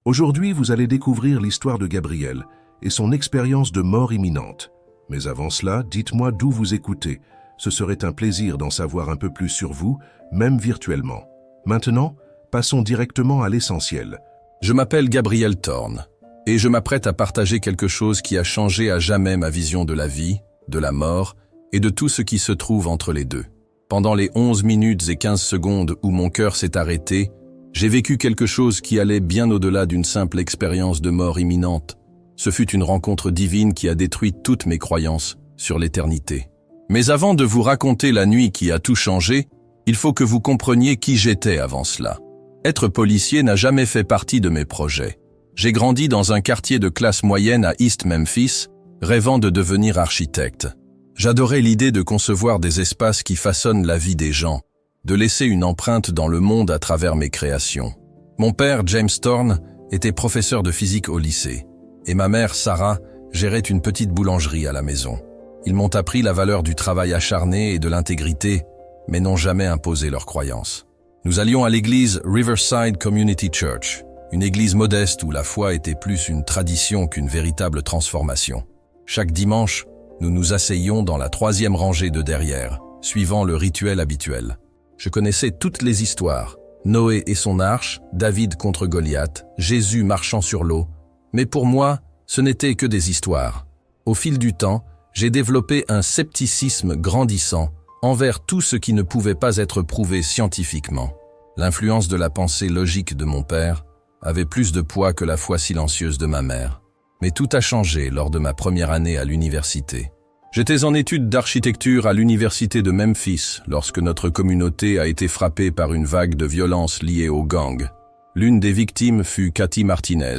Aujourd'hui, vous allez découvrir l'histoire de Gabriel et son expérience de mort imminente. Mais avant cela, dites-moi d'où vous écoutez. Ce serait un plaisir d'en savoir un peu plus sur vous, même virtuellement. Maintenant, passons directement à l'essentiel. Je m'appelle Gabriel Thorne, et je m'apprête à partager quelque chose qui a changé à jamais ma vision de la vie, de la mort et de tout ce qui se trouve entre les deux. Pendant les 11 minutes et 15 secondes où mon cœur s'est arrêté, j'ai vécu quelque chose qui allait bien au-delà d'une simple expérience de mort imminente. Ce fut une rencontre divine qui a détruit toutes mes croyances sur l'éternité. Mais avant de vous raconter la nuit qui a tout changé, il faut que vous compreniez qui j'étais avant cela. Être policier n'a jamais fait partie de mes projets. J'ai grandi dans un quartier de classe moyenne à East Memphis, rêvant de devenir architecte. J'adorais l'idée de concevoir des espaces qui façonnent la vie des gens, de laisser une empreinte dans le monde à travers mes créations. Mon père, James Thorne, était professeur de physique au lycée, et ma mère, Sarah, gérait une petite boulangerie à la maison. Ils m'ont appris la valeur du travail acharné et de l'intégrité, mais n'ont jamais imposé leurs croyances. Nous allions à l'église Riverside Community Church, une église modeste où la foi était plus une tradition qu'une véritable transformation. Chaque dimanche, nous nous asseyions dans la 3e rangée de derrière, suivant le rituel habituel. Je connaissais toutes les histoires, Noé et son arche, David contre Goliath, Jésus marchant sur l'eau, mais pour moi, ce n'était que des histoires. Au fil du temps, j'ai développé un scepticisme grandissant envers tout ce qui ne pouvait pas être prouvé scientifiquement. L'influence de la pensée logique de mon père avait plus de poids que la foi silencieuse de ma mère. Mais tout a changé lors de ma première année à l'université. J'étais en études d'architecture à l'université de Memphis lorsque notre communauté a été frappée par une vague de violence liée aux gangs. L'une des victimes fut Cathy Martinez,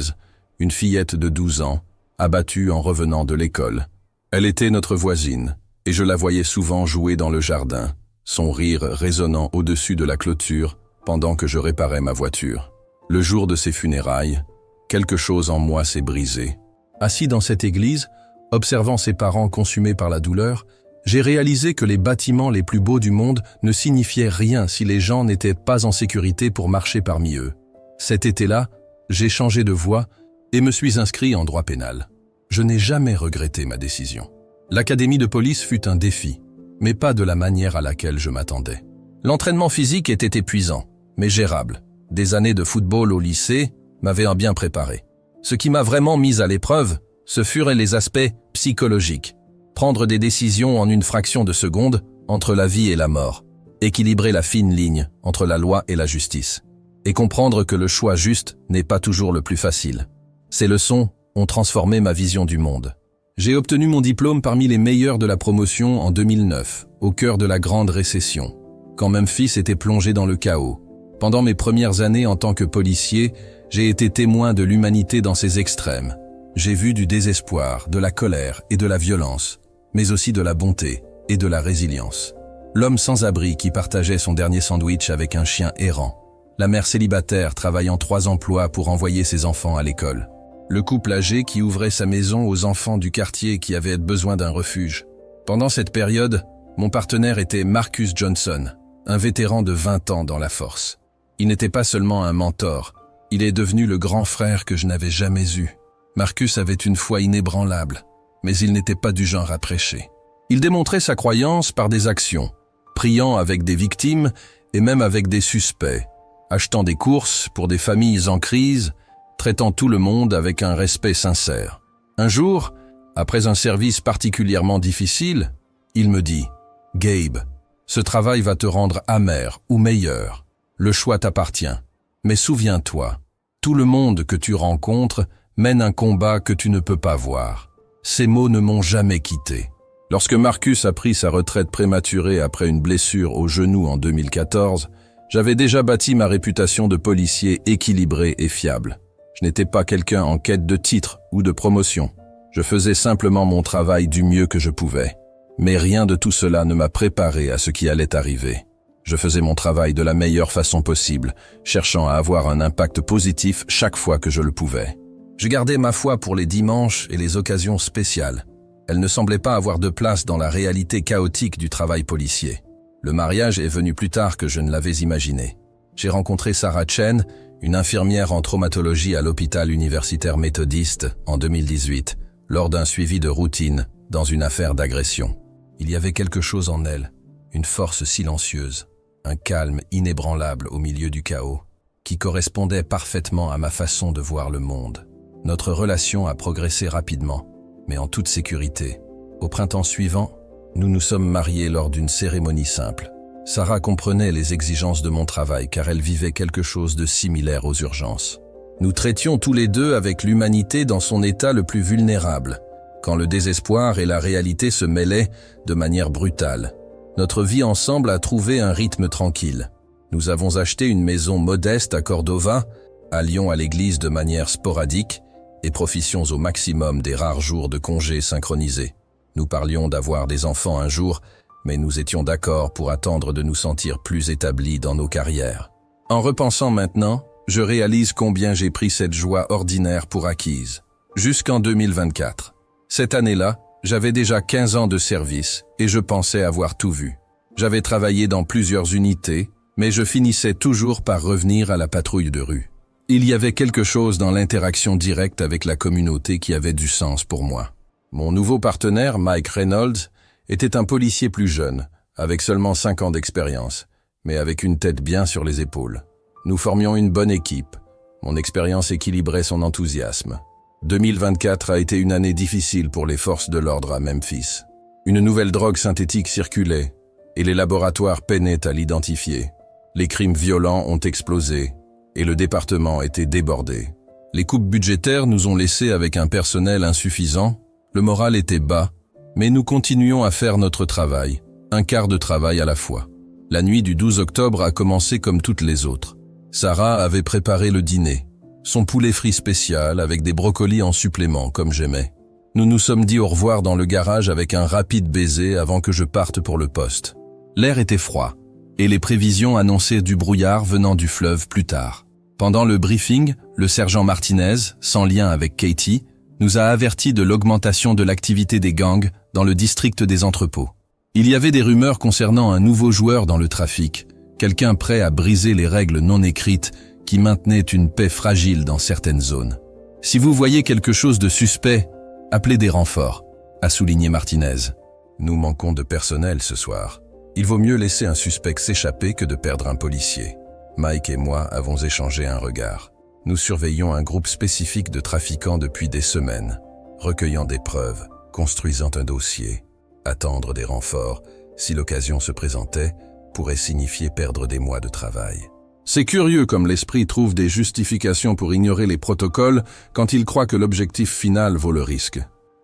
une fillette de 12 ans, abattue en revenant de l'école. Elle était notre voisine, et je la voyais souvent jouer dans le jardin, son rire résonnant au-dessus de la clôture pendant que je réparais ma voiture. Le jour de ses funérailles, quelque chose en moi s'est brisé. Assis dans cette église, observant ses parents consumés par la douleur, j'ai réalisé que les bâtiments les plus beaux du monde ne signifiaient rien si les gens n'étaient pas en sécurité pour marcher parmi eux. Cet été-là, j'ai changé de voie et me suis inscrit en droit pénal. Je n'ai jamais regretté ma décision. L'académie de police fut un défi, mais pas de la manière à laquelle je m'attendais. L'entraînement physique était épuisant, mais gérable. Des années de football au lycée m'avaient bien préparé. Ce qui m'a vraiment mis à l'épreuve, ce furent les aspects psychologiques. Prendre des décisions en une fraction de seconde entre la vie et la mort. Équilibrer la fine ligne entre la loi et la justice. Et comprendre que le choix juste n'est pas toujours le plus facile. Ces leçons ont transformé ma vision du monde. J'ai obtenu mon diplôme parmi les meilleurs de la promotion en 2009, au cœur de la grande récession, quand Memphis était plongé dans le chaos. Pendant mes premières années en tant que policier, j'ai été témoin de l'humanité dans ses extrêmes. J'ai vu du désespoir, de la colère et de la violence, mais aussi de la bonté et de la résilience. L'homme sans abri qui partageait son dernier sandwich avec un chien errant. La mère célibataire travaillant 3 emplois pour envoyer ses enfants à l'école. Le couple âgé qui ouvrait sa maison aux enfants du quartier qui avaient besoin d'un refuge. Pendant cette période, mon partenaire était Marcus Johnson, un vétéran de 20 ans dans la force. Il n'était pas seulement un mentor, il est devenu le grand frère que je n'avais jamais eu. Marcus avait une foi inébranlable, mais il n'était pas du genre à prêcher. Il démontrait sa croyance par des actions, priant avec des victimes et même avec des suspects, achetant des courses pour des familles en crise, traitant tout le monde avec un respect sincère. Un jour, après un service particulièrement difficile, il me dit « Gabe, ce travail va te rendre amer ou meilleur. Le choix t'appartient. Mais souviens-toi, tout le monde que tu rencontres mène un combat que tu ne peux pas voir. » Ces mots ne m'ont jamais quitté. Lorsque Marcus a pris sa retraite prématurée après une blessure au genou en 2014, j'avais déjà bâti ma réputation de policier équilibré et fiable. Je n'étais pas quelqu'un en quête de titre ou de promotion. Je faisais simplement mon travail du mieux que je pouvais. Mais rien de tout cela ne m'a préparé à ce qui allait arriver. Je faisais mon travail de la meilleure façon possible, cherchant à avoir un impact positif chaque fois que je le pouvais. Je gardais ma foi pour les dimanches et les occasions spéciales. Elle ne semblait pas avoir de place dans la réalité chaotique du travail policier. Le mariage est venu plus tard que je ne l'avais imaginé. J'ai rencontré Sarah Chen, une infirmière en traumatologie à l'hôpital universitaire méthodiste en 2018, lors d'un suivi de routine dans une affaire d'agression. Il y avait quelque chose en elle, une force silencieuse, un calme inébranlable au milieu du chaos, qui correspondait parfaitement à ma façon de voir le monde. Notre relation a progressé rapidement, mais en toute sécurité. Au printemps suivant, nous nous sommes mariés lors d'une cérémonie simple. Sarah comprenait les exigences de mon travail car elle vivait quelque chose de similaire aux urgences. Nous traitions tous les deux avec l'humanité dans son état le plus vulnérable, quand le désespoir et la réalité se mêlaient de manière brutale. Notre vie ensemble a trouvé un rythme tranquille. Nous avons acheté une maison modeste à Cordova, allions à l'église de manière sporadique et profitions au maximum des rares jours de congés synchronisés. Nous parlions d'avoir des enfants un jour, mais nous étions d'accord pour attendre de nous sentir plus établis dans nos carrières. En repensant maintenant, je réalise combien j'ai pris cette joie ordinaire pour acquise. Jusqu'en 2024. Cette année-là, j'avais déjà 15 ans de service et je pensais avoir tout vu. J'avais travaillé dans plusieurs unités, mais je finissais toujours par revenir à la patrouille de rue. Il y avait quelque chose dans l'interaction directe avec la communauté qui avait du sens pour moi. Mon nouveau partenaire, Mike Reynolds, était un policier plus jeune, avec seulement 5 ans d'expérience, mais avec une tête bien sur les épaules. Nous formions une bonne équipe. Mon expérience équilibrait son enthousiasme. 2024 a été une année difficile pour les forces de l'ordre à Memphis. Une nouvelle drogue synthétique circulait, et les laboratoires peinaient à l'identifier. Les crimes violents ont explosé, et le département était débordé. Les coupes budgétaires nous ont laissés avec un personnel insuffisant, le moral était bas, mais nous continuions à faire notre travail, un quart de travail à la fois. La nuit du 12 octobre a commencé comme toutes les autres. Sarah avait préparé le dîner, son poulet frit spécial avec des brocolis en supplément comme j'aimais. Nous nous sommes dit au revoir dans le garage avec un rapide baiser avant que je parte pour le poste. L'air était froid, et les prévisions annonçaient du brouillard venant du fleuve plus tard. Pendant le briefing, le sergent Martinez, sans lien avec Katie, nous a avertis de l'augmentation de l'activité des gangs dans le district des entrepôts. Il y avait des rumeurs concernant un nouveau joueur dans le trafic, quelqu'un prêt à briser les règles non écrites qui maintenaient une paix fragile dans certaines zones. Si vous voyez quelque chose de suspect, appelez des renforts, a souligné Martinez. Nous manquons de personnel ce soir. Il vaut mieux laisser un suspect s'échapper que de perdre un policier. Mike et moi avons échangé un regard. Nous surveillons un groupe spécifique de trafiquants depuis des semaines, recueillant des preuves, construisant un dossier. Attendre des renforts, si l'occasion se présentait, pourrait signifier perdre des mois de travail. C'est curieux comme l'esprit trouve des justifications pour ignorer les protocoles quand il croit que l'objectif final vaut le risque.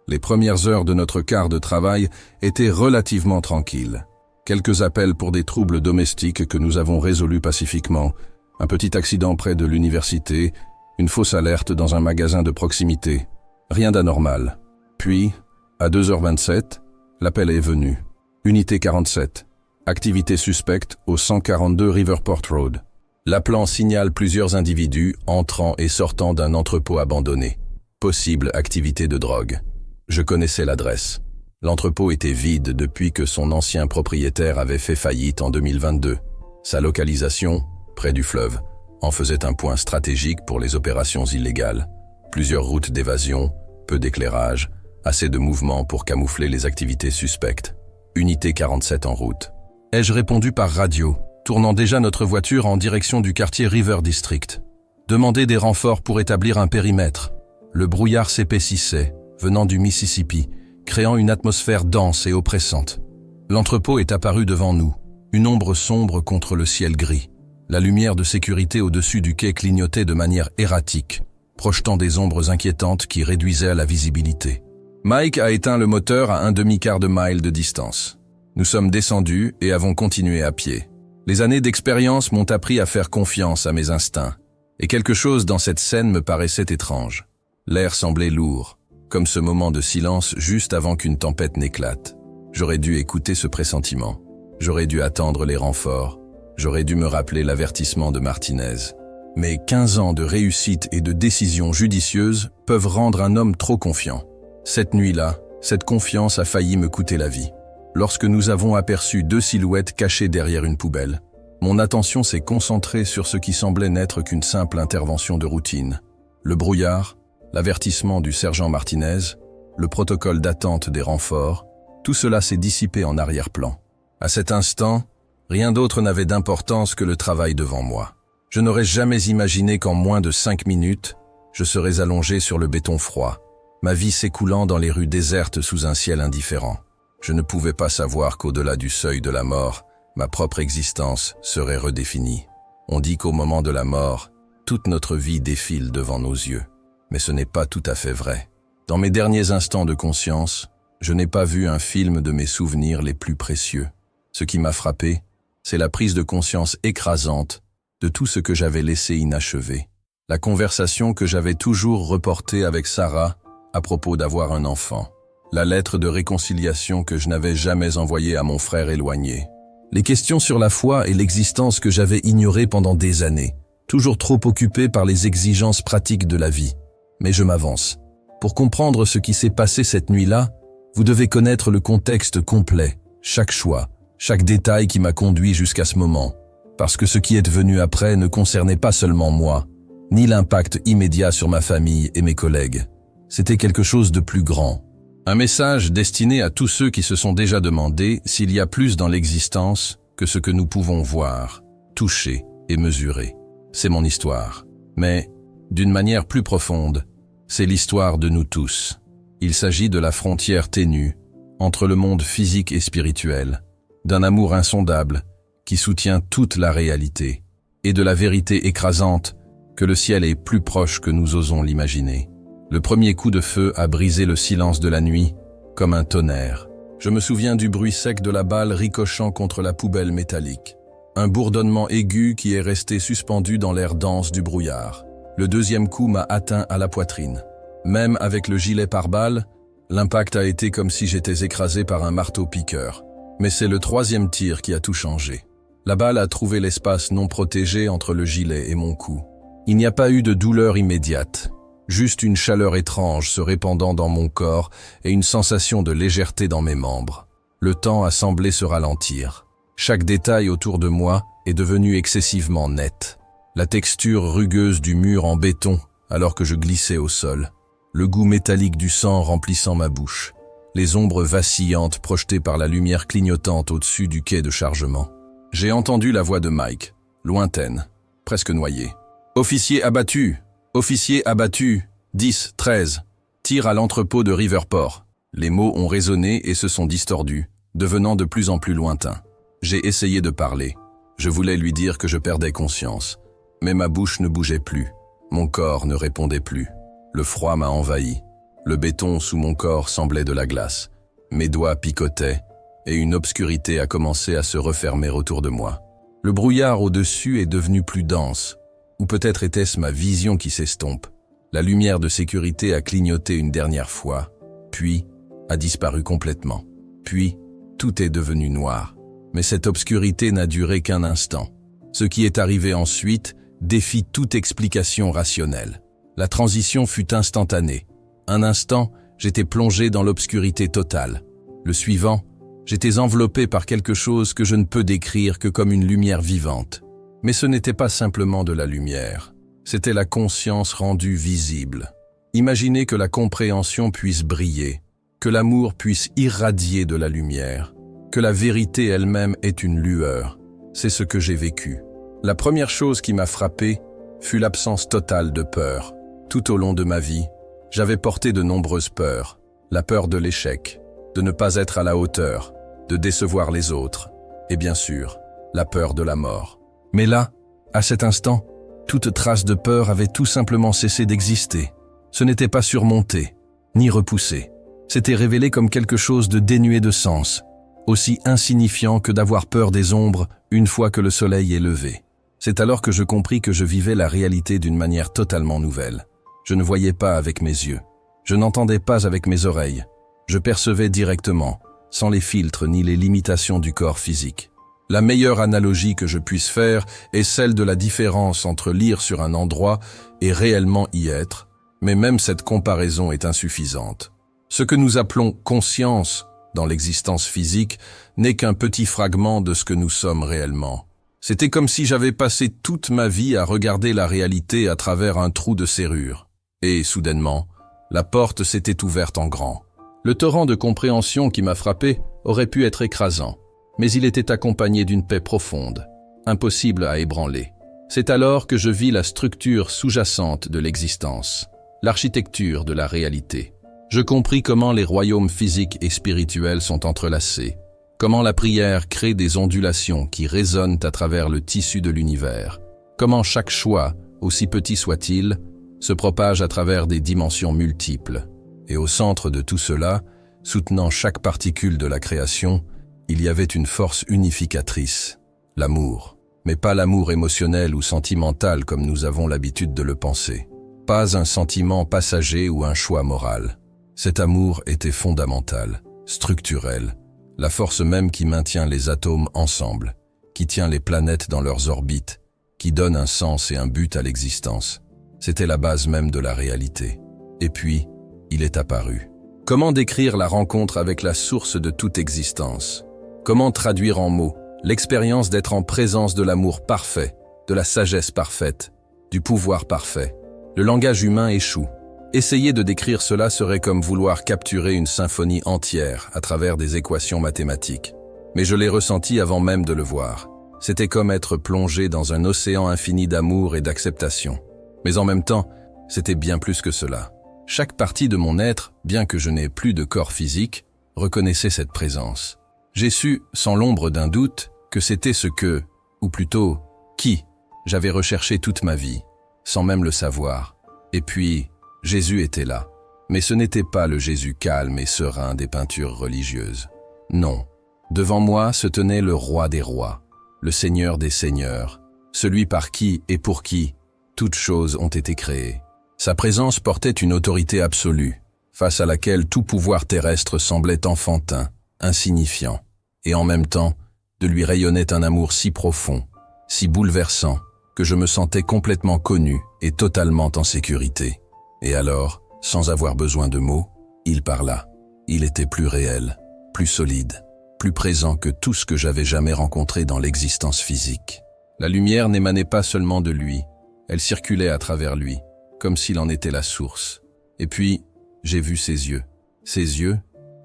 Les premières heures de notre quart de travail étaient relativement tranquilles. Quelques appels pour des troubles domestiques que nous avons résolus pacifiquement, un petit accident près de l'université, une fausse alerte dans un magasin de proximité. Rien d'anormal. Puis, à 2h27, l'appel est venu. Unité 47. Activité suspecte au 142 Riverport Road. L'appelant signale plusieurs individus entrant et sortant d'un entrepôt abandonné. Possible activité de drogue. Je connaissais l'adresse. L'entrepôt était vide depuis que son ancien propriétaire avait fait faillite en 2022. Sa localisation, près du fleuve, en faisait un point stratégique pour les opérations illégales. Plusieurs routes d'évasion, peu d'éclairage, assez de mouvements pour camoufler les activités suspectes. Unité 47 en route. Ai-je répondu par radio, tournant déjà notre voiture en direction du quartier River District. Demander des renforts pour établir un périmètre. Le brouillard s'épaississait, venant du Mississippi, créant une atmosphère dense et oppressante. L'entrepôt est apparu devant nous, une ombre sombre contre le ciel gris. La lumière de sécurité au-dessus du quai clignotait de manière erratique, projetant des ombres inquiétantes qui réduisaient la visibilité. Mike a éteint le moteur à un demi-quart de mile de distance. Nous sommes descendus et avons continué à pied. Les années d'expérience m'ont appris à faire confiance à mes instincts, et quelque chose dans cette scène me paraissait étrange. L'air semblait lourd, comme ce moment de silence juste avant qu'une tempête n'éclate. J'aurais dû écouter ce pressentiment. J'aurais dû attendre les renforts. J'aurais dû me rappeler l'avertissement de Martinez. Mais 15 ans de réussite et de décisions judicieuses peuvent rendre un homme trop confiant. Cette nuit-là, cette confiance a failli me coûter la vie. Lorsque nous avons aperçu 2 silhouettes cachées derrière une poubelle, Mon attention s'est concentrée sur ce qui semblait n'être qu'une simple intervention de routine. Le brouillard, l'avertissement du sergent Martinez, le protocole d'attente des renforts, tout cela s'est dissipé en arrière-plan. À cet instant, rien d'autre n'avait d'importance que le travail devant moi. Je n'aurais jamais imaginé qu'en moins de 5 minutes, je serais allongé sur le béton froid, ma vie s'écoulant dans les rues désertes sous un ciel indifférent. Je ne pouvais pas savoir qu'au-delà du seuil de la mort, ma propre existence serait redéfinie. On dit qu'au moment de la mort, toute notre vie défile devant nos yeux. Mais ce n'est pas tout à fait vrai. Dans mes derniers instants de conscience, je n'ai pas vu un film de mes souvenirs les plus précieux. Ce qui m'a frappé, c'est la prise de conscience écrasante de tout ce que j'avais laissé inachevé. La conversation que j'avais toujours reportée avec Sarah à propos d'avoir un enfant. La lettre de réconciliation que je n'avais jamais envoyée à mon frère éloigné. Les questions sur la foi et l'existence que j'avais ignorées pendant des années, toujours trop occupé par les exigences pratiques de la vie. Mais je m'avance. Pour comprendre ce qui s'est passé cette nuit-là, vous devez connaître le contexte complet, chaque choix, chaque détail qui m'a conduit jusqu'à ce moment. Parce que ce qui est venu après ne concernait pas seulement moi, ni l'impact immédiat sur ma famille et mes collègues. C'était quelque chose de plus grand. Un message destiné à tous ceux qui se sont déjà demandé s'il y a plus dans l'existence que ce que nous pouvons voir, toucher et mesurer. C'est mon histoire. Mais, d'une manière plus profonde, c'est l'histoire de nous tous. Il s'agit de la frontière ténue entre le monde physique et spirituel, d'un amour insondable qui soutient toute la réalité, et de la vérité écrasante que le ciel est plus proche que nous osons l'imaginer. Le premier coup de feu a brisé le silence de la nuit, comme un tonnerre. Je me souviens du bruit sec de la balle ricochant contre la poubelle métallique. Un bourdonnement aigu qui est resté suspendu dans l'air dense du brouillard. Le deuxième coup m'a atteint à la poitrine. Même avec le gilet pare-balles, l'impact a été comme si j'étais écrasé par un marteau-piqueur. Mais c'est le troisième tir qui a tout changé. La balle a trouvé l'espace non protégé entre le gilet et mon cou. Il n'y a pas eu de douleur immédiate, juste une chaleur étrange se répandant dans mon corps et une sensation de légèreté dans mes membres. Le temps a semblé se ralentir. Chaque détail autour de moi est devenu excessivement net. La texture rugueuse du mur en béton alors que je glissais au sol. Le goût métallique du sang remplissant ma bouche. Les ombres vacillantes projetées par la lumière clignotante au-dessus du quai de chargement. J'ai entendu la voix de Mike, lointaine, presque noyée. « Officier abattu! Officier abattu! 10, 13. Tir à l'entrepôt de Riverport. » Les mots ont résonné et se sont distordus, devenant de plus en plus lointains. J'ai essayé de parler. Je voulais lui dire que je perdais conscience. Mais ma bouche ne bougeait plus. Mon corps ne répondait plus. Le froid m'a envahi. Le béton sous mon corps semblait de la glace. Mes doigts picotaient et une obscurité a commencé à se refermer autour de moi. Le brouillard au-dessus est devenu plus dense. Ou peut-être était-ce ma vision qui s'estompe. La lumière de sécurité a clignoté une dernière fois, puis a disparu complètement. Puis, tout est devenu noir. Mais cette obscurité n'a duré qu'un instant. Ce qui est arrivé ensuite défie toute explication rationnelle. La transition fut instantanée. Un instant, j'étais plongé dans l'obscurité totale. Le suivant, j'étais enveloppé par quelque chose que je ne peux décrire que comme une lumière vivante. Mais ce n'était pas simplement de la lumière. C'était la conscience rendue visible. Imaginez que la compréhension puisse briller, que l'amour puisse irradier de la lumière, que la vérité elle-même est une lueur. C'est ce que j'ai vécu. La première chose qui m'a frappé fut l'absence totale de peur. Tout au long de ma vie, j'avais porté de nombreuses peurs. La peur de l'échec, de ne pas être à la hauteur, de décevoir les autres, et bien sûr, la peur de la mort. Mais là, à cet instant, toute trace de peur avait tout simplement cessé d'exister. Ce n'était pas surmonté, ni repoussé. C'était révélé comme quelque chose de dénué de sens, aussi insignifiant que d'avoir peur des ombres une fois que le soleil est levé. C'est alors que je compris que je vivais la réalité d'une manière totalement nouvelle. Je ne voyais pas avec mes yeux. Je n'entendais pas avec mes oreilles. Je percevais directement, sans les filtres ni les limitations du corps physique. La meilleure analogie que je puisse faire est celle de la différence entre lire sur un endroit et réellement y être, mais même cette comparaison est insuffisante. Ce que nous appelons conscience dans l'existence physique n'est qu'un petit fragment de ce que nous sommes réellement. C'était comme si j'avais passé toute ma vie à regarder la réalité à travers un trou de serrure. Et, soudainement, la porte s'était ouverte en grand. Le torrent de compréhension qui m'a frappé aurait pu être écrasant, mais il était accompagné d'une paix profonde, impossible à ébranler. C'est alors que je vis la structure sous-jacente de l'existence, l'architecture de la réalité. Je compris comment les royaumes physiques et spirituels sont entrelacés, comment la prière crée des ondulations qui résonnent à travers le tissu de l'univers, comment chaque choix, aussi petit soit-il, se propage à travers des dimensions multiples. Et au centre de tout cela, soutenant chaque particule de la création, il y avait une force unificatrice, l'amour. Mais pas l'amour émotionnel ou sentimental comme nous avons l'habitude de le penser. Pas un sentiment passager ou un choix moral. Cet amour était fondamental, structurel, la force même qui maintient les atomes ensemble, qui tient les planètes dans leurs orbites, qui donne un sens et un but à l'existence. C'était la base même de la réalité. Et puis, il est apparu. Comment décrire la rencontre avec la source de toute existence? Comment traduire en mots l'expérience d'être en présence de l'amour parfait, de la sagesse parfaite, du pouvoir parfait? Le langage humain échoue. Essayer de décrire cela serait comme vouloir capturer une symphonie entière à travers des équations mathématiques. Mais je l'ai ressenti avant même de le voir. C'était comme être plongé dans un océan infini d'amour et d'acceptation. Mais en même temps, c'était bien plus que cela. Chaque partie de mon être, bien que je n'ai plus de corps physique, reconnaissait cette présence. J'ai su, sans l'ombre d'un doute, que c'était ce que, ou plutôt, qui, j'avais recherché toute ma vie, sans même le savoir. Et puis, Jésus était là. Mais ce n'était pas le Jésus calme et serein des peintures religieuses. Non. Devant moi se tenait le roi des rois, le Seigneur des seigneurs, celui par qui et pour qui toutes choses ont été créées. Sa présence portait une autorité absolue, face à laquelle tout pouvoir terrestre semblait enfantin, insignifiant, et en même temps, de lui rayonnait un amour si profond, si bouleversant, que je me sentais complètement connu et totalement en sécurité. Et alors, sans avoir besoin de mots, il parla. Il était plus réel, plus solide, plus présent que tout ce que j'avais jamais rencontré dans l'existence physique. La lumière n'émanait pas seulement de lui, elle circulait à travers lui, comme s'il en était la source. Et puis, j'ai vu ses yeux. Ses yeux,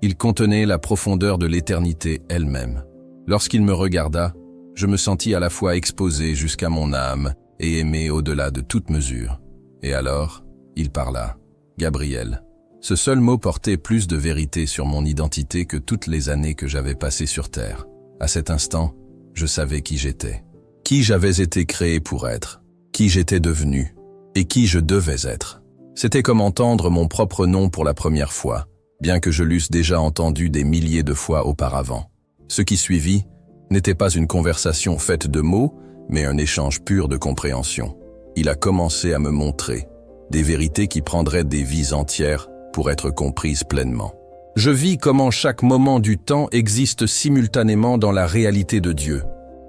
ils contenaient la profondeur de l'éternité elle-même. Lorsqu'il me regarda, je me sentis à la fois exposé jusqu'à mon âme et aimé au-delà de toute mesure. Et alors, il parla. Gabriel. Ce seul mot portait plus de vérité sur mon identité que toutes les années que j'avais passées sur Terre. À cet instant, je savais qui j'étais. Qui j'avais été créé pour être. Qui j'étais devenu. Et qui je devais être. C'était comme entendre mon propre nom pour la première fois, bien que je l'eusse déjà entendu des milliers de fois auparavant. Ce qui suivit n'était pas une conversation faite de mots, mais un échange pur de compréhension. Il a commencé à me montrer des vérités qui prendraient des vies entières pour être comprises pleinement. Je vis comment chaque moment du temps existe simultanément dans la réalité de Dieu.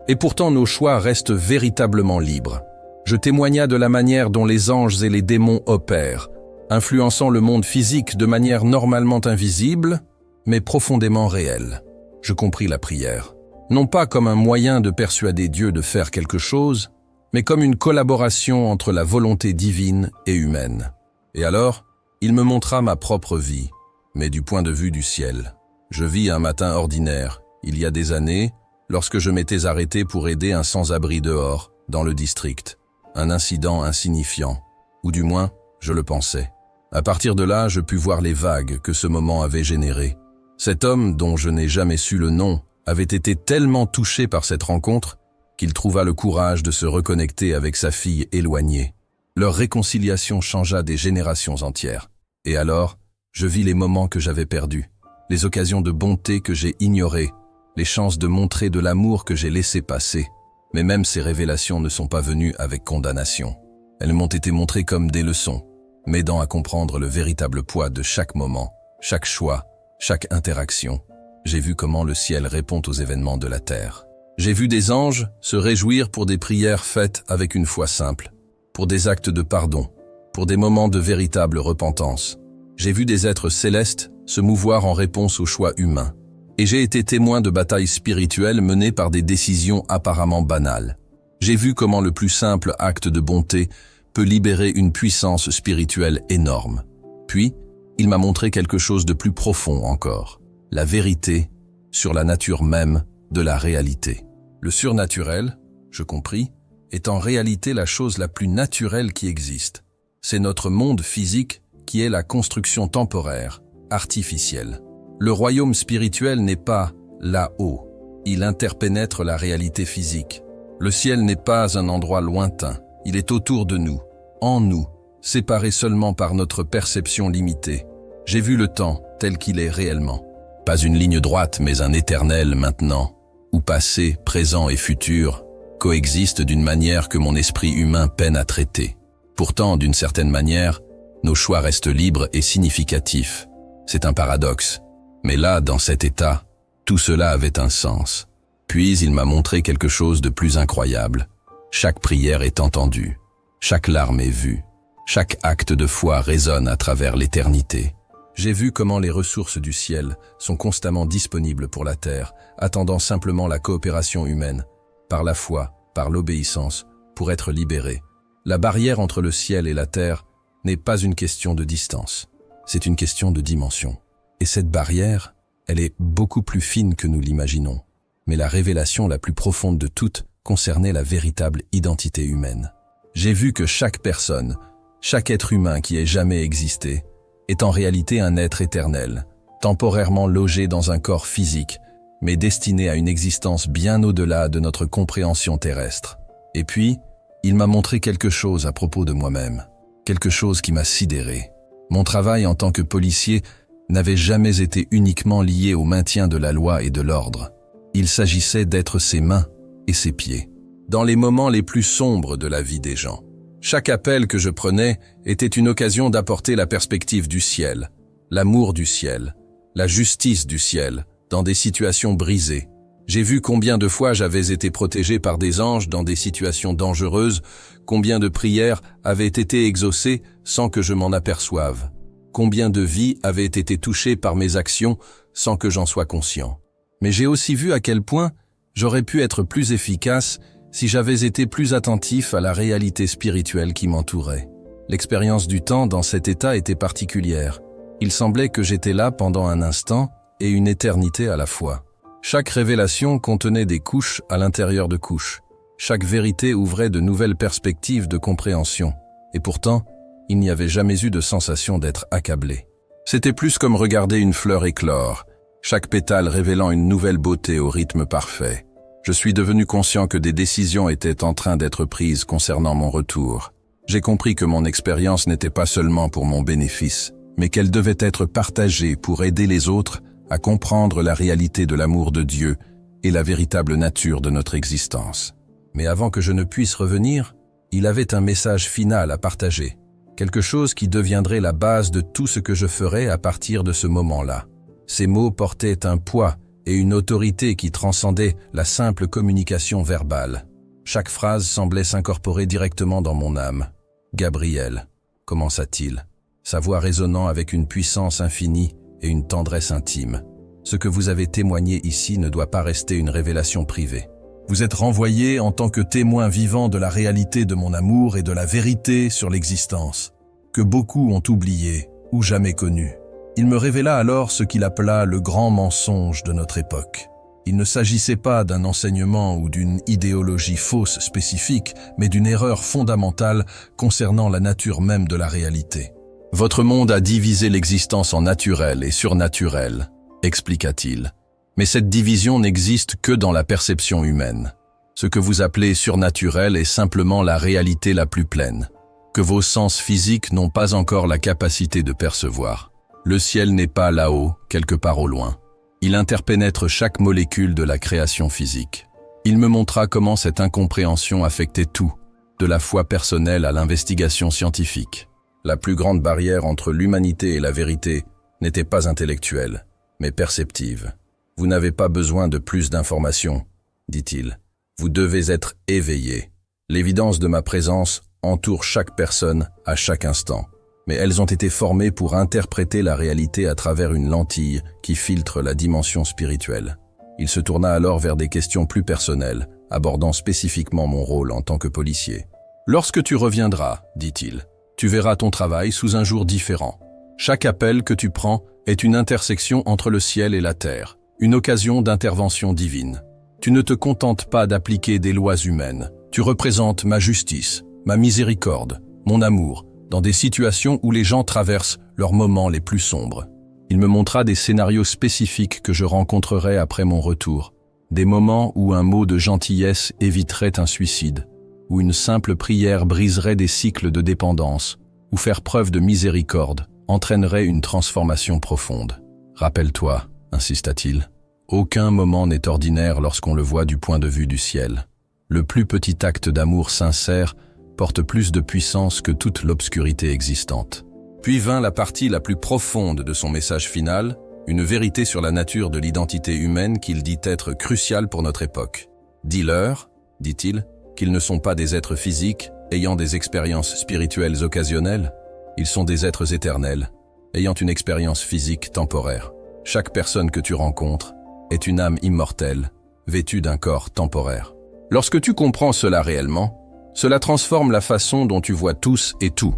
Et pourtant nos choix restent véritablement libres. Je témoigna de la manière dont les anges et les démons opèrent, influençant le monde physique de manière normalement invisible, mais profondément réelle. Je compris la prière, non pas comme un moyen de persuader Dieu de faire quelque chose, mais comme une collaboration entre la volonté divine et humaine. Et alors, il me montra ma propre vie, mais du point de vue du ciel. Je vis un matin ordinaire, il y a des années, lorsque je m'étais arrêté pour aider un sans-abri dehors, dans le district. Un incident insignifiant, ou du moins, je le pensais. À partir de là, je pus voir les vagues que ce moment avait générées. Cet homme, dont je n'ai jamais su le nom, avait été tellement touché par cette rencontre qu'il trouva le courage de se reconnecter avec sa fille éloignée. Leur réconciliation changea des générations entières. Et alors, je vis les moments que j'avais perdus, les occasions de bonté que j'ai ignorées, les chances de montrer de l'amour que j'ai laissé passer. Mais même ces révélations ne sont pas venues avec condamnation. Elles m'ont été montrées comme des leçons, m'aidant à comprendre le véritable poids de chaque moment, chaque choix, chaque interaction. J'ai vu comment le ciel répond aux événements de la terre. J'ai vu des anges se réjouir pour des prières faites avec une foi simple, pour des actes de pardon, pour des moments de véritable repentance. J'ai vu des êtres célestes se mouvoir en réponse aux choix humains. Et j'ai été témoin de batailles spirituelles menées par des décisions apparemment banales. J'ai vu comment le plus simple acte de bonté peut libérer une puissance spirituelle énorme. Puis, il m'a montré quelque chose de plus profond encore, la vérité sur la nature même de la réalité. Le surnaturel, je compris, est en réalité la chose la plus naturelle qui existe. C'est notre monde physique qui est la construction temporaire, artificielle. Le royaume spirituel n'est pas là-haut, il interpénètre la réalité physique. Le ciel n'est pas un endroit lointain, il est autour de nous, en nous, séparé seulement par notre perception limitée. J'ai vu le temps tel qu'il est réellement. Pas une ligne droite, mais un éternel maintenant, où passé, présent et futur coexistent d'une manière que mon esprit humain peine à traiter. Pourtant, d'une certaine manière, nos choix restent libres et significatifs. C'est un paradoxe. Mais là, dans cet état, tout cela avait un sens. Puis il m'a montré quelque chose de plus incroyable. Chaque prière est entendue, chaque larme est vue, chaque acte de foi résonne à travers l'éternité. J'ai vu comment les ressources du ciel sont constamment disponibles pour la terre, attendant simplement la coopération humaine, par la foi, par l'obéissance, pour être libérés. La barrière entre le ciel et la terre n'est pas une question de distance, c'est une question de dimension. Et cette barrière, elle est beaucoup plus fine que nous l'imaginons. Mais la révélation la plus profonde de toutes concernait la véritable identité humaine. J'ai vu que chaque personne, chaque être humain qui ait jamais existé, est en réalité un être éternel, temporairement logé dans un corps physique, mais destiné à une existence bien au-delà de notre compréhension terrestre. Et puis, il m'a montré quelque chose à propos de moi-même, quelque chose qui m'a sidéré. Mon travail en tant que policier n'avait jamais été uniquement lié au maintien de la loi et de l'ordre. Il s'agissait d'être ses mains et ses pieds, dans les moments les plus sombres de la vie des gens. Chaque appel que je prenais était une occasion d'apporter la perspective du ciel, l'amour du ciel, la justice du ciel, dans des situations brisées. J'ai vu combien de fois j'avais été protégé par des anges dans des situations dangereuses, combien de prières avaient été exaucées sans que je m'en aperçoive, combien de vies avaient été touchées par mes actions sans que j'en sois conscient. Mais j'ai aussi vu à quel point j'aurais pu être plus efficace si j'avais été plus attentif à la réalité spirituelle qui m'entourait. L'expérience du temps dans cet état était particulière. Il semblait que j'étais là pendant un instant et une éternité à la fois. Chaque révélation contenait des couches à l'intérieur de couches. Chaque vérité ouvrait de nouvelles perspectives de compréhension. Et pourtant, il n'y avait jamais eu de sensation d'être accablé. C'était plus comme regarder une fleur éclore, chaque pétale révélant une nouvelle beauté au rythme parfait. Je suis devenu conscient que des décisions étaient en train d'être prises concernant mon retour. J'ai compris que mon expérience n'était pas seulement pour mon bénéfice, mais qu'elle devait être partagée pour aider les autres à comprendre la réalité de l'amour de Dieu et la véritable nature de notre existence. Mais avant que je ne puisse revenir, il avait un message final à partager, quelque chose qui deviendrait la base de tout ce que je ferais à partir de ce moment-là. Ces mots portaient un poids et une autorité qui transcendaient la simple communication verbale. Chaque phrase semblait s'incorporer directement dans mon âme. « Gabriel », commença-t-il, sa voix résonnant avec une puissance infinie et une tendresse intime. Ce que vous avez témoigné ici ne doit pas rester une révélation privée. Vous êtes renvoyé en tant que témoin vivant de la réalité de mon amour et de la vérité sur l'existence, que beaucoup ont oublié ou jamais connu. Il me révéla alors ce qu'il appela le grand mensonge de notre époque. Il ne s'agissait pas d'un enseignement ou d'une idéologie fausse spécifique, mais d'une erreur fondamentale concernant la nature même de la réalité. Votre monde a divisé l'existence en naturel et surnaturel, expliqua-t-il. Mais cette division n'existe que dans la perception humaine. Ce que vous appelez surnaturel est simplement la réalité la plus pleine, que vos sens physiques n'ont pas encore la capacité de percevoir. Le ciel n'est pas là-haut, quelque part au loin. Il interpénètre chaque molécule de la création physique. Il me montra comment cette incompréhension affectait tout, de la foi personnelle à l'investigation scientifique. La plus grande barrière entre l'humanité et la vérité n'était pas intellectuelle, mais perceptive. Vous n'avez pas besoin de plus d'informations, dit-il. Vous devez être éveillé. L'évidence de ma présence entoure chaque personne à chaque instant. Mais elles ont été formées pour interpréter la réalité à travers une lentille qui filtre la dimension spirituelle. Il se tourna alors vers des questions plus personnelles, abordant spécifiquement mon rôle en tant que policier. « Lorsque tu reviendras, dit-il, tu verras ton travail sous un jour différent. Chaque appel que tu prends est une intersection entre le ciel et la terre, une occasion d'intervention divine. Tu ne te contentes pas d'appliquer des lois humaines, tu représentes ma justice, ma miséricorde, mon amour, dans des situations où les gens traversent leurs moments les plus sombres. » Il me montra des scénarios spécifiques que je rencontrerais après mon retour, des moments où un mot de gentillesse éviterait un suicide, où une simple prière briserait des cycles de dépendance, où faire preuve de miséricorde entraînerait une transformation profonde. « Rappelle-toi, insista-t-il, aucun moment n'est ordinaire lorsqu'on le voit du point de vue du ciel. Le plus petit acte d'amour sincère porte plus de puissance que toute l'obscurité existante. » Puis vint la partie la plus profonde de son message final, une vérité sur la nature de l'identité humaine qu'il dit être cruciale pour notre époque. « Dis-leur, dit-il, qu'ils ne sont pas des êtres physiques ayant des expériences spirituelles occasionnelles. Ils sont des êtres éternels, ayant une expérience physique temporaire. Chaque personne que tu rencontres est une âme immortelle, vêtue d'un corps temporaire. Lorsque tu comprends cela réellement, cela transforme la façon dont tu vois tous et tout.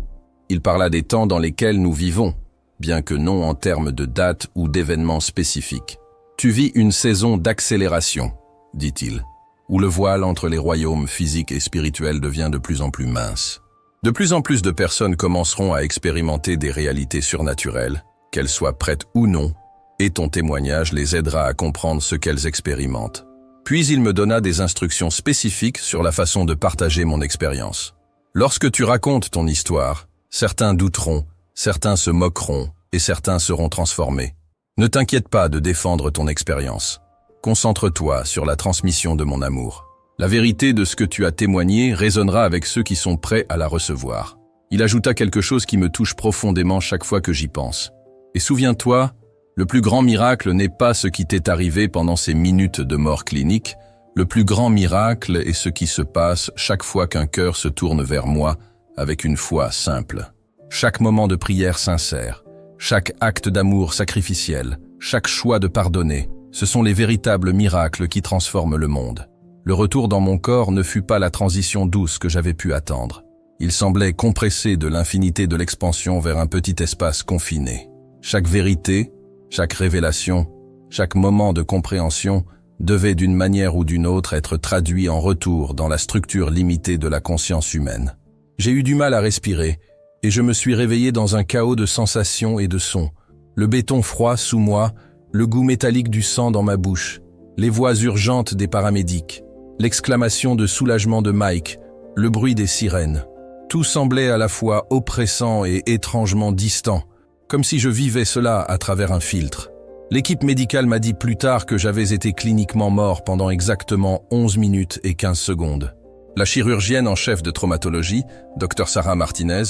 Il parla des temps dans lesquels nous vivons, bien que non en termes de dates ou d'événements spécifiques. Tu vis une saison d'accélération, dit-il, où le voile entre les royaumes physiques et spirituels devient de plus en plus mince. De plus en plus de personnes commenceront à expérimenter des réalités surnaturelles, qu'elles soient prêtes ou non, et ton témoignage les aidera à comprendre ce qu'elles expérimentent. Puis il me donna des instructions spécifiques sur la façon de partager mon expérience. Lorsque tu racontes ton histoire, certains douteront, certains se moqueront et certains seront transformés. Ne t'inquiète pas de défendre ton expérience. Concentre-toi sur la transmission de mon amour. La vérité de ce que tu as témoigné résonnera avec ceux qui sont prêts à la recevoir. Il ajouta quelque chose qui me touche profondément chaque fois que j'y pense. Et souviens-toi, le plus grand miracle n'est pas ce qui t'est arrivé pendant ces minutes de mort clinique. Le plus grand miracle est ce qui se passe chaque fois qu'un cœur se tourne vers moi avec une foi simple. Chaque moment de prière sincère, chaque acte d'amour sacrificiel, chaque choix de pardonner, ce sont les véritables miracles qui transforment le monde. Le retour dans mon corps ne fut pas la transition douce que j'avais pu attendre. Il semblait compressé de l'infinité de l'expansion vers un petit espace confiné. Chaque vérité, chaque révélation, chaque moment de compréhension devait d'une manière ou d'une autre être traduit en retour dans la structure limitée de la conscience humaine. J'ai eu du mal à respirer, et je me suis réveillé dans un chaos de sensations et de sons. Le béton froid sous moi, le goût métallique du sang dans ma bouche, les voix urgentes des paramédics, l'exclamation de soulagement de Mike, le bruit des sirènes. Tout semblait à la fois oppressant et étrangement distant, comme si je vivais cela à travers un filtre. L'équipe médicale m'a dit plus tard que j'avais été cliniquement mort pendant exactement 11 minutes et 15 secondes. La chirurgienne en chef de traumatologie, Dr Sarah Martinez,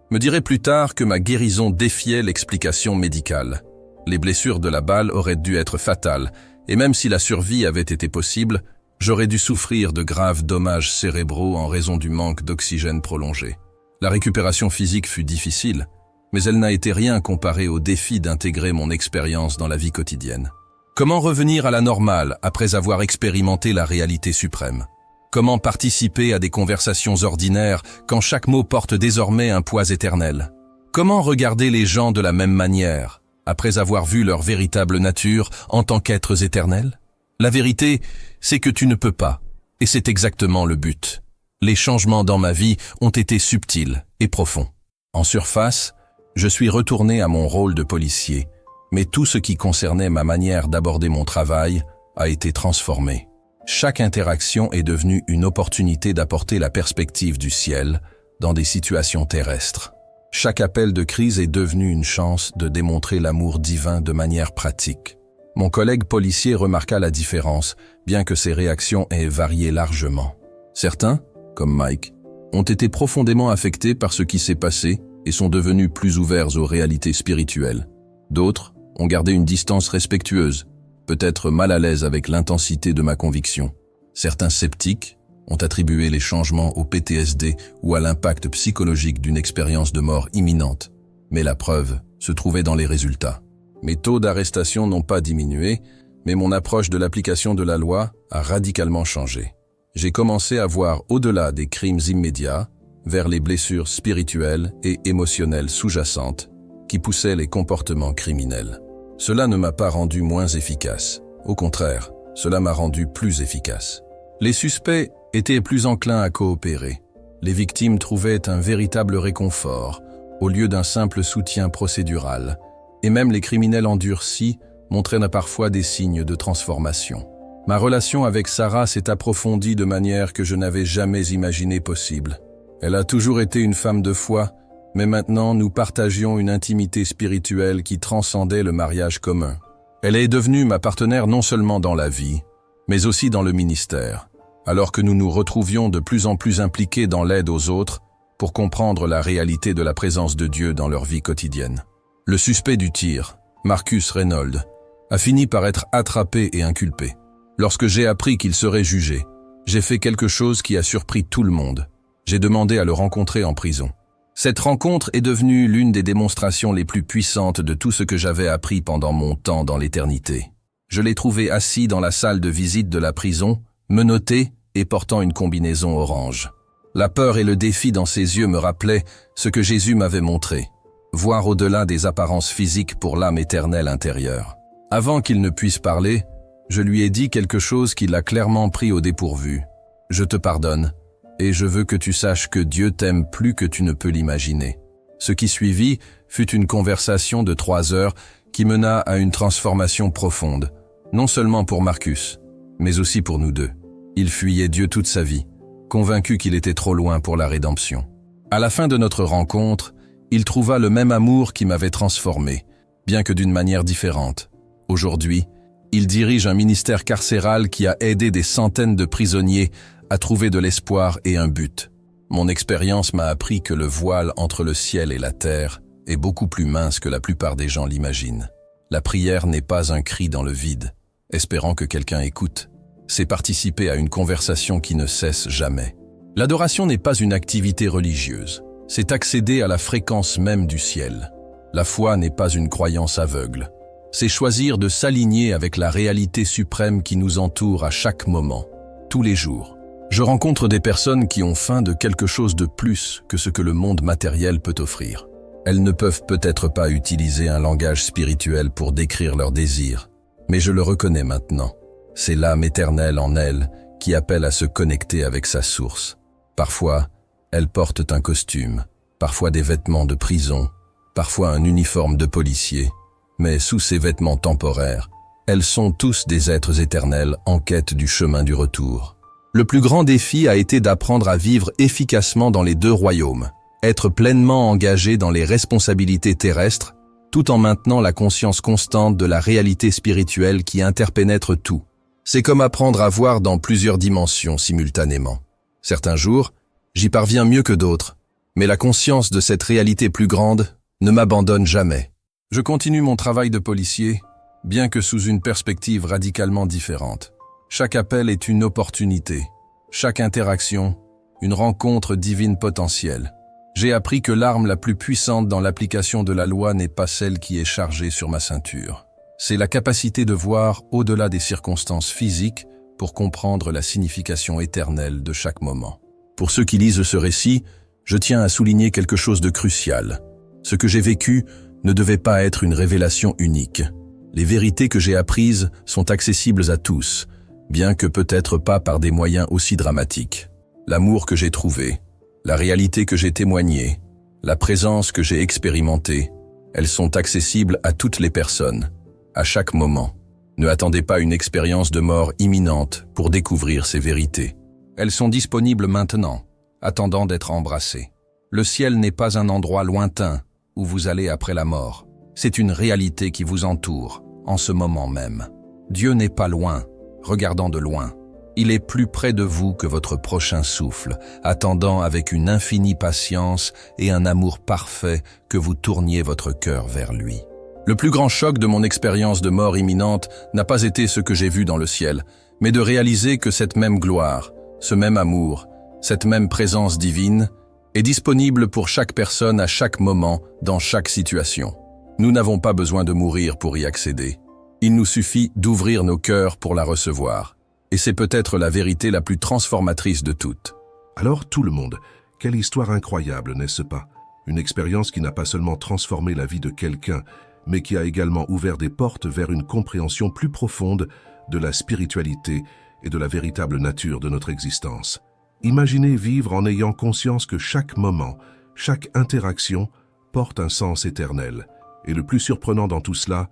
me dirait plus tard que ma guérison défiait l'explication médicale. Les blessures de la balle auraient dû être fatales, et même si la survie avait été possible, j'aurais dû souffrir de graves dommages cérébraux en raison du manque d'oxygène prolongé. La récupération physique fut difficile, mais elle n'a été rien comparée au défi d'intégrer mon expérience dans la vie quotidienne. Comment revenir à la normale après avoir expérimenté la réalité suprême ? Comment participer à des conversations ordinaires quand chaque mot porte désormais un poids éternel ? Comment regarder les gens de la même manière, après avoir vu leur véritable nature en tant qu'êtres éternels ? La vérité, c'est que tu ne peux pas, et c'est exactement le but. Les changements dans ma vie ont été subtils et profonds. En surface, je suis retourné à mon rôle de policier, mais tout ce qui concernait ma manière d'aborder mon travail a été transformé. Chaque interaction est devenue une opportunité d'apporter la perspective du ciel dans des situations terrestres. Chaque appel de crise est devenu une chance de démontrer l'amour divin de manière pratique. Mon collègue policier remarqua la différence, bien que ses réactions aient varié largement. Certains, comme Mike, ont été profondément affectés par ce qui s'est passé et sont devenus plus ouverts aux réalités spirituelles. D'autres ont gardé une distance respectueuse, peut-être mal à l'aise avec l'intensité de ma conviction. Certains sceptiques ont attribué les changements au PTSD ou à l'impact psychologique d'une expérience de mort imminente. Mais la preuve se trouvait dans les résultats. Mes taux d'arrestation n'ont pas diminué, mais mon approche de l'application de la loi a radicalement changé. J'ai commencé à voir au-delà des crimes immédiats, vers les blessures spirituelles et émotionnelles sous-jacentes qui poussaient les comportements criminels. Cela ne m'a pas rendu moins efficace. Au contraire, cela m'a rendu plus efficace. Les suspects étaient plus enclins à coopérer. Les victimes trouvaient un véritable réconfort, au lieu d'un simple soutien procédural, et même les criminels endurcis montraient parfois des signes de transformation. Ma relation avec Sarah s'est approfondie de manière que je n'avais jamais imaginé possible. Elle a toujours été une femme de foi, mais maintenant nous partagions une intimité spirituelle qui transcendait le mariage commun. Elle est devenue ma partenaire non seulement dans la vie, mais aussi dans le ministère, alors que nous nous retrouvions de plus en plus impliqués dans l'aide aux autres pour comprendre la réalité de la présence de Dieu dans leur vie quotidienne. Le suspect du tir, Marcus Reynolds, a fini par être attrapé et inculpé. Lorsque j'ai appris qu'il serait jugé, j'ai fait quelque chose qui a surpris tout le monde. J'ai demandé à le rencontrer en prison. Cette rencontre est devenue l'une des démonstrations les plus puissantes de tout ce que j'avais appris pendant mon temps dans l'éternité. Je l'ai trouvé assis dans la salle de visite de la prison, menotté et portant une combinaison orange. La peur et le défi dans ses yeux me rappelaient ce que Jésus m'avait montré, voir au-delà des apparences physiques pour l'âme éternelle intérieure. Avant qu'il ne puisse parler, je lui ai dit quelque chose qui l'a clairement pris au dépourvu. « Je te pardonne. Et je veux que tu saches que Dieu t'aime plus que tu ne peux l'imaginer. » Ce qui suivit fut une conversation de 3 heures qui mena à une transformation profonde, non seulement pour Marcus, mais aussi pour nous deux. Il fuyait Dieu toute sa vie, convaincu qu'il était trop loin pour la rédemption. À la fin de notre rencontre, il trouva le même amour qui m'avait transformé, bien que d'une manière différente. Aujourd'hui, il dirige un ministère carcéral qui a aidé des centaines de prisonniers à trouver de l'espoir et un but. Mon expérience m'a appris que le voile entre le ciel et la terre est beaucoup plus mince que la plupart des gens l'imaginent. La prière n'est pas un cri dans le vide, espérant que quelqu'un écoute. C'est participer à une conversation qui ne cesse jamais. L'adoration n'est pas une activité religieuse, c'est accéder à la fréquence même du ciel. La foi n'est pas une croyance aveugle, c'est choisir de s'aligner avec la réalité suprême qui nous entoure à chaque moment, tous les jours. Je rencontre des personnes qui ont faim de quelque chose de plus que ce que le monde matériel peut offrir. Elles ne peuvent peut-être pas utiliser un langage spirituel pour décrire leurs désirs, mais je le reconnais maintenant. C'est l'âme éternelle en elles qui appelle à se connecter avec sa source. Parfois, elles portent un costume, parfois des vêtements de prison, parfois un uniforme de policier, mais sous ces vêtements temporaires, elles sont tous des êtres éternels en quête du chemin du retour. Le plus grand défi a été d'apprendre à vivre efficacement dans les 2 royaumes, être pleinement engagé dans les responsabilités terrestres, tout en maintenant la conscience constante de la réalité spirituelle qui interpénètre tout. C'est comme apprendre à voir dans plusieurs dimensions simultanément. Certains jours, j'y parviens mieux que d'autres, mais la conscience de cette réalité plus grande ne m'abandonne jamais. Je continue mon travail de policier, bien que sous une perspective radicalement différente. Chaque appel est une opportunité, chaque interaction, une rencontre divine potentielle. J'ai appris que l'arme la plus puissante dans l'application de la loi n'est pas celle qui est chargée sur ma ceinture. C'est la capacité de voir au-delà des circonstances physiques pour comprendre la signification éternelle de chaque moment. Pour ceux qui lisent ce récit, je tiens à souligner quelque chose de crucial. Ce que j'ai vécu ne devait pas être une révélation unique. Les vérités que j'ai apprises sont accessibles à tous, bien que peut-être pas par des moyens aussi dramatiques. L'amour que j'ai trouvé, la réalité que j'ai témoignée, la présence que j'ai expérimentée, elles sont accessibles à toutes les personnes, à chaque moment. Ne attendez pas une expérience de mort imminente pour découvrir ces vérités. Elles sont disponibles maintenant, attendant d'être embrassées. Le ciel n'est pas un endroit lointain où vous allez après la mort. C'est une réalité qui vous entoure, en ce moment même. Dieu n'est pas loin, regardant de loin. Il est plus près de vous que votre prochain souffle, attendant avec une infinie patience et un amour parfait que vous tourniez votre cœur vers lui. Le plus grand choc de mon expérience de mort imminente n'a pas été ce que j'ai vu dans le ciel, mais de réaliser que cette même gloire, ce même amour, cette même présence divine est disponible pour chaque personne à chaque moment, dans chaque situation. Nous n'avons pas besoin de mourir pour y accéder. Il nous suffit d'ouvrir nos cœurs pour la recevoir. Et c'est peut-être la vérité la plus transformatrice de toutes. Alors tout le monde, quelle histoire incroyable, n'est-ce pas? Une expérience qui n'a pas seulement transformé la vie de quelqu'un, mais qui a également ouvert des portes vers une compréhension plus profonde de la spiritualité et de la véritable nature de notre existence. Imaginez vivre en ayant conscience que chaque moment, chaque interaction porte un sens éternel. Et le plus surprenant dans tout cela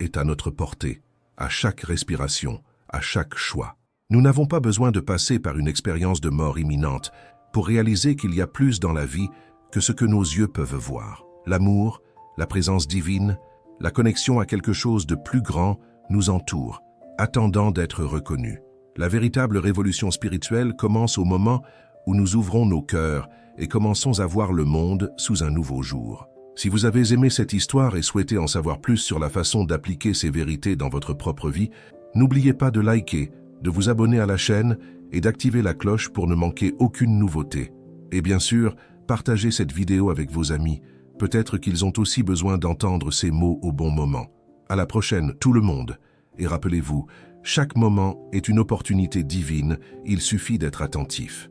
est à notre portée, à chaque respiration, à chaque choix. Nous n'avons pas besoin de passer par une expérience de mort imminente pour réaliser qu'il y a plus dans la vie que ce que nos yeux peuvent voir. L'amour, la présence divine, la connexion à quelque chose de plus grand nous entoure, attendant d'être reconnus. La véritable révolution spirituelle commence au moment où nous ouvrons nos cœurs et commençons à voir le monde sous un nouveau jour. Si vous avez aimé cette histoire et souhaitez en savoir plus sur la façon d'appliquer ces vérités dans votre propre vie, n'oubliez pas de liker, de vous abonner à la chaîne et d'activer la cloche pour ne manquer aucune nouveauté. Et bien sûr, partagez cette vidéo avec vos amis. Peut-être qu'ils ont aussi besoin d'entendre ces mots au bon moment. À la prochaine, tout le monde. Et rappelez-vous, chaque moment est une opportunité divine, il suffit d'être attentif.